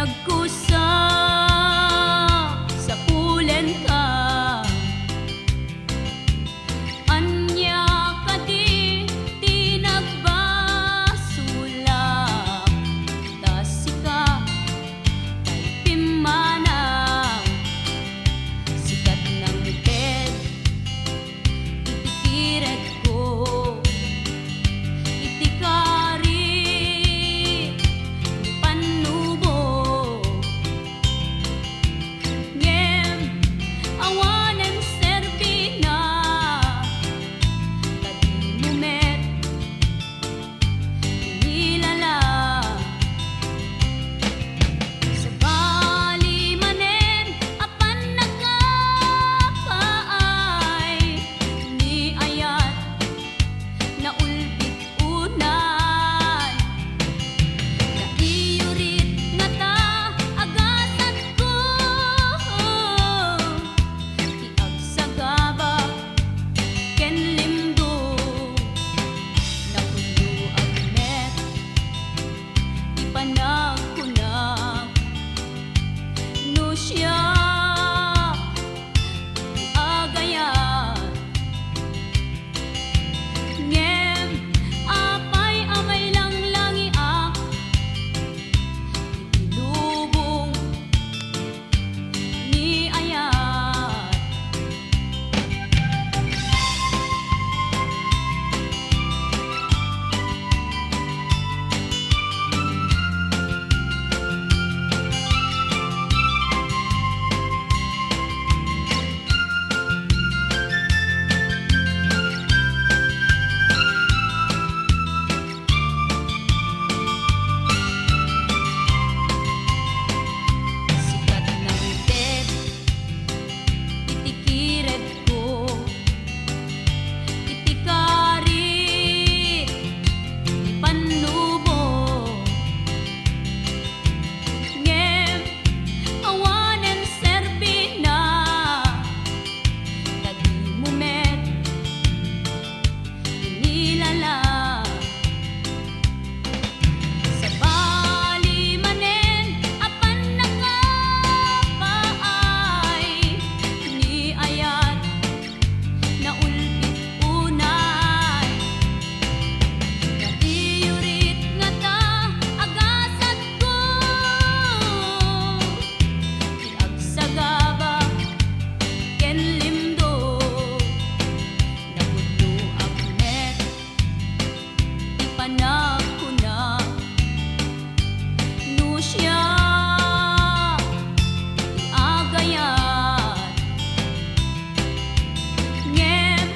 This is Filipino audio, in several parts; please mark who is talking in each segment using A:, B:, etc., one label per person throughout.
A: nagkusa sa pulen ka. Anya kadi ti nagbasulak, tasika kay pimanang sikat ng bed. Ipikiret ko itikari ni panubo ngem awanen serbina kadi mumet nilala sa bali manen apan nagkapaay ni ayat na ulbit unan na iyurit nga ta agasan ko tiagsagaba ken limdo na kundo agmet ipanagkunang no siya agayat ngem apay amay lang langiak itilubong ni ayat. Sikat ng bed itikiret ko itikari ni panubo ngem awanen serbina kadi mumet nilala sa bali manen apan nakapaay ni ayat na ulbit unay na iyurit nga ta agasat ko tiagsagaba ken limdo na kundo agmet ipanagkunang no siya agayat ngem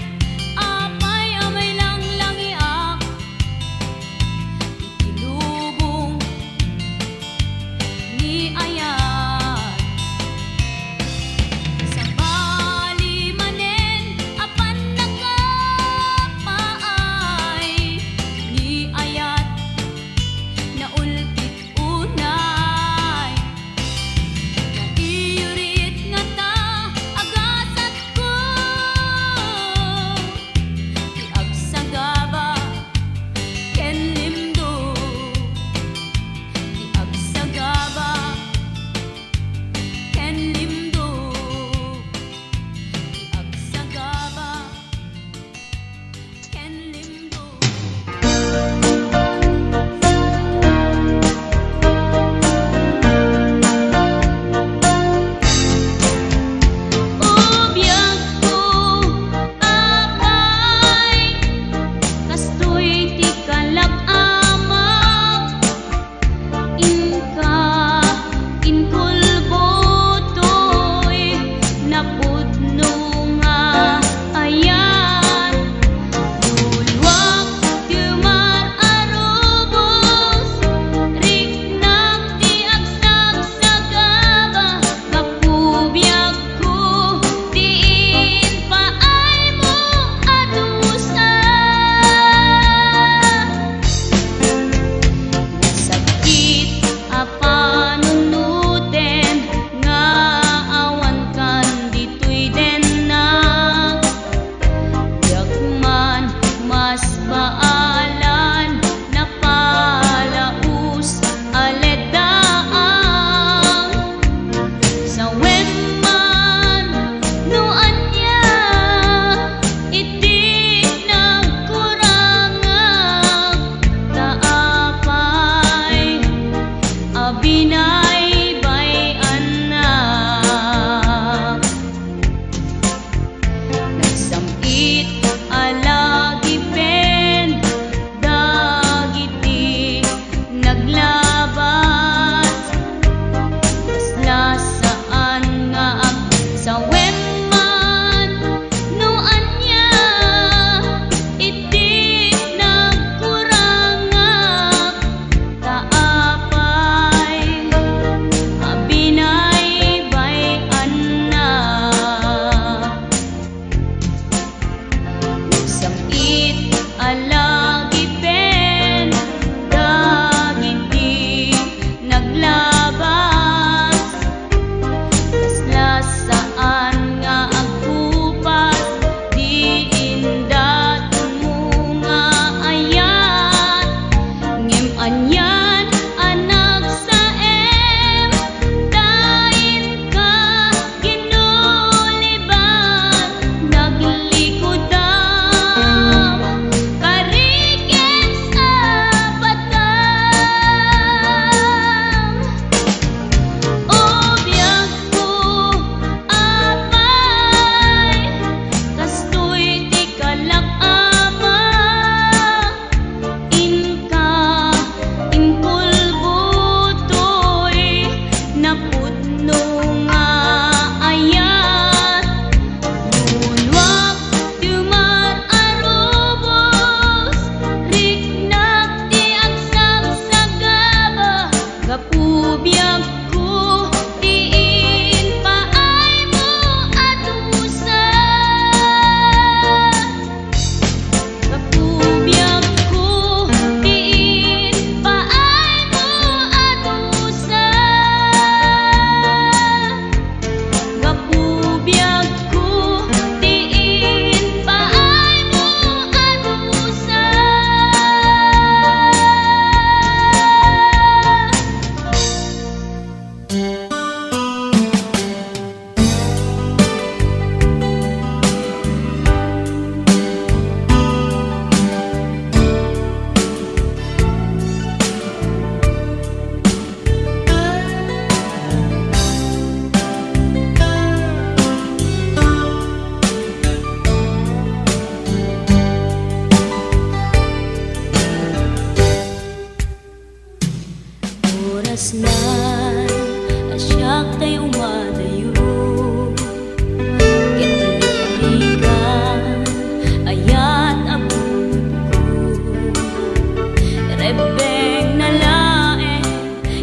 A: apay amay lang langiak itilubong ni ayat sa bali manen apan nakapaay ni ayat Masnan asyak tayo madayo Kitlikan ayat abun ko Rebeng na lae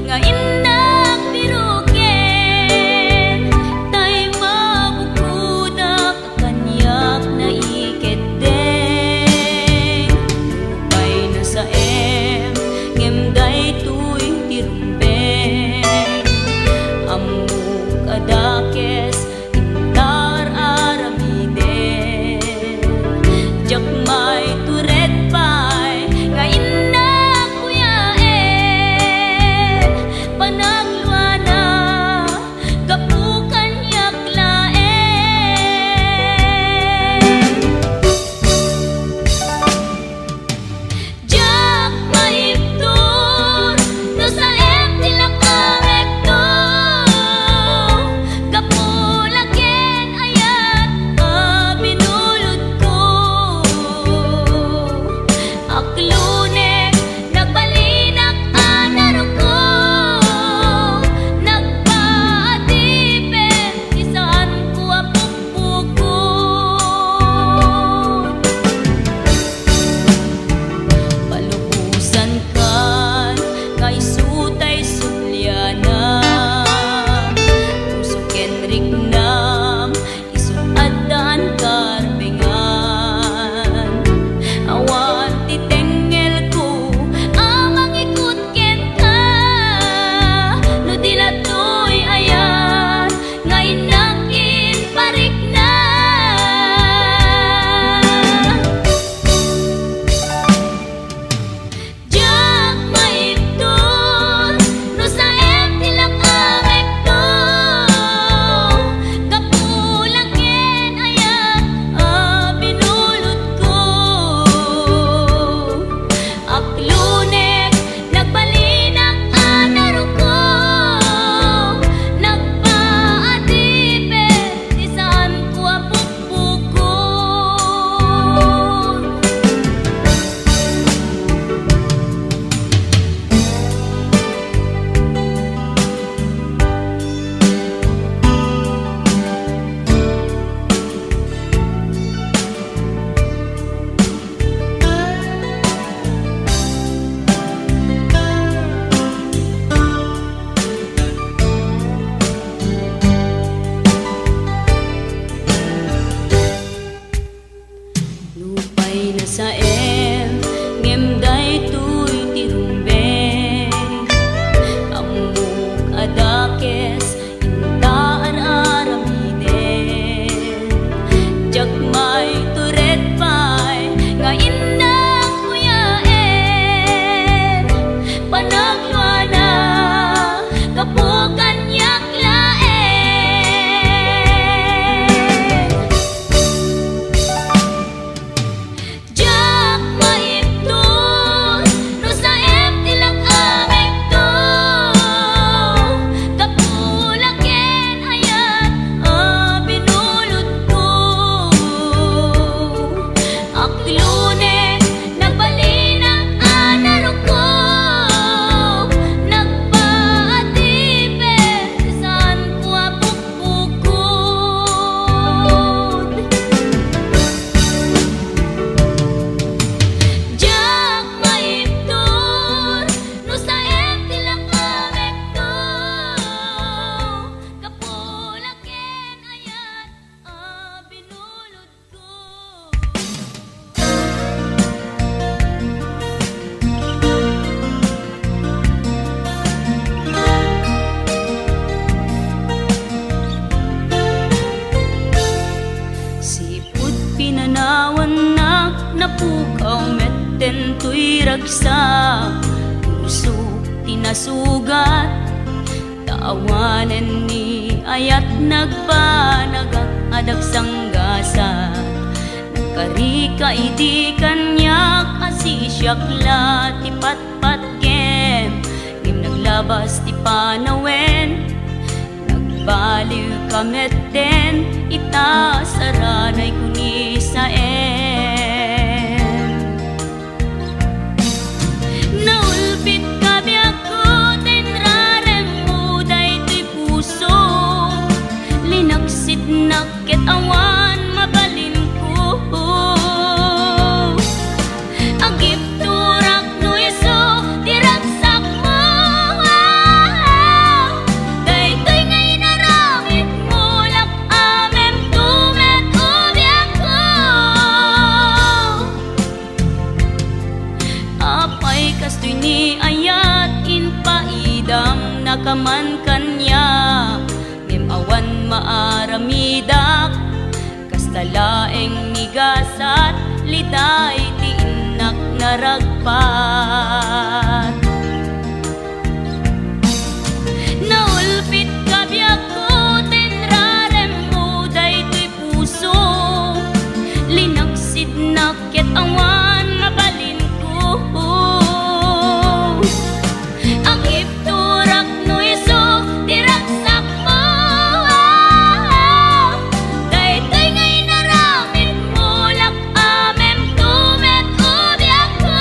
A: nga inak biruken Tay mabukudak kanyak na iketeng Lupay na sa ngemday tuy tirumbeng Amuk adakes intar aramiden Jakmay turet pay nga inak kuyaen Panagluana kapukan yaklaen Jak maiptur no sa tilakarekto Kapulaken ayat binulod ko Aklunek nagbalinak anaro ko Nagpaatipin isaan ko apupukod Palubusan kan kay sutay sulyana Puso kenrik nam isuadan karbengan Awan titengel ko amang ikut ken ka No dilatoy ayan nga inakin parik na Jak maiptur no sa tilakarekto Kapulaken ayat binulod ko Aklunek nagbalinak anaro ko Nagpaatipin isaan ko apupukod Lupay na sa ngemday tuy tirumbeng Amuk adakes intaan aramiden Jakmay turet pay nga inak kuyaen Panagluana kapukan yaklaen Jak maiptur no sa tilakarekto Kapulaken ayat binulod ko Aklunek nagbalinak anaro ko Nagpaatipin isaan ko apupukod Jak maiptur no sa tilakarekto Kapulaken ayat binulod ko Sipud pinanawan na napukaw metten tuy ragsak Puso tinasugat Taawanan ni ayat nagpanagak adag sanggasat Nagkarika idi kanyak asisyakla ti patpat kem Ngim naglabas ti panawen Nagbaliw kametten ita saranay kuni sa Naulpit ka biyak ko tenra Asoy ni ayat in paidam nakaman kanya ngem awan maaramidak kastalaeng migasat liday ti inak naragpat. Naulpit kabiyak ko tenrarem mo daytoy puso linaksid naket awan mabalin ko. Ang ipturak no iso diragsak mo daytoy ngay naramin mo lak amem tumet ubiyak ko.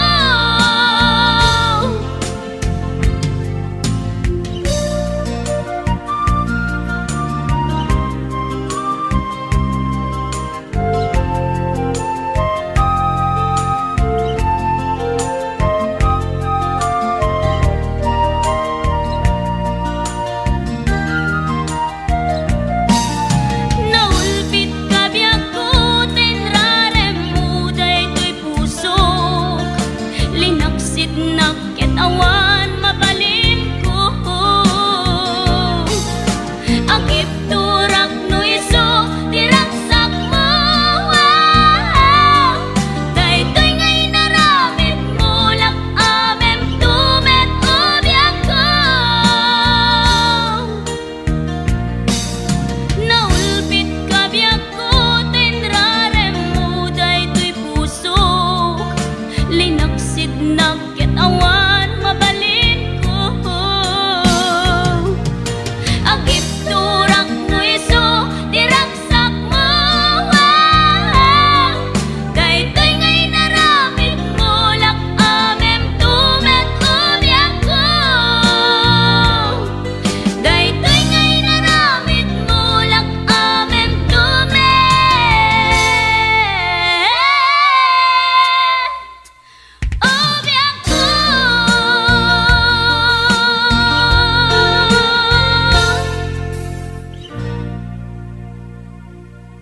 A: Naulpit kabiyak ko tenrarem mo daytoy puso linaksid naket awan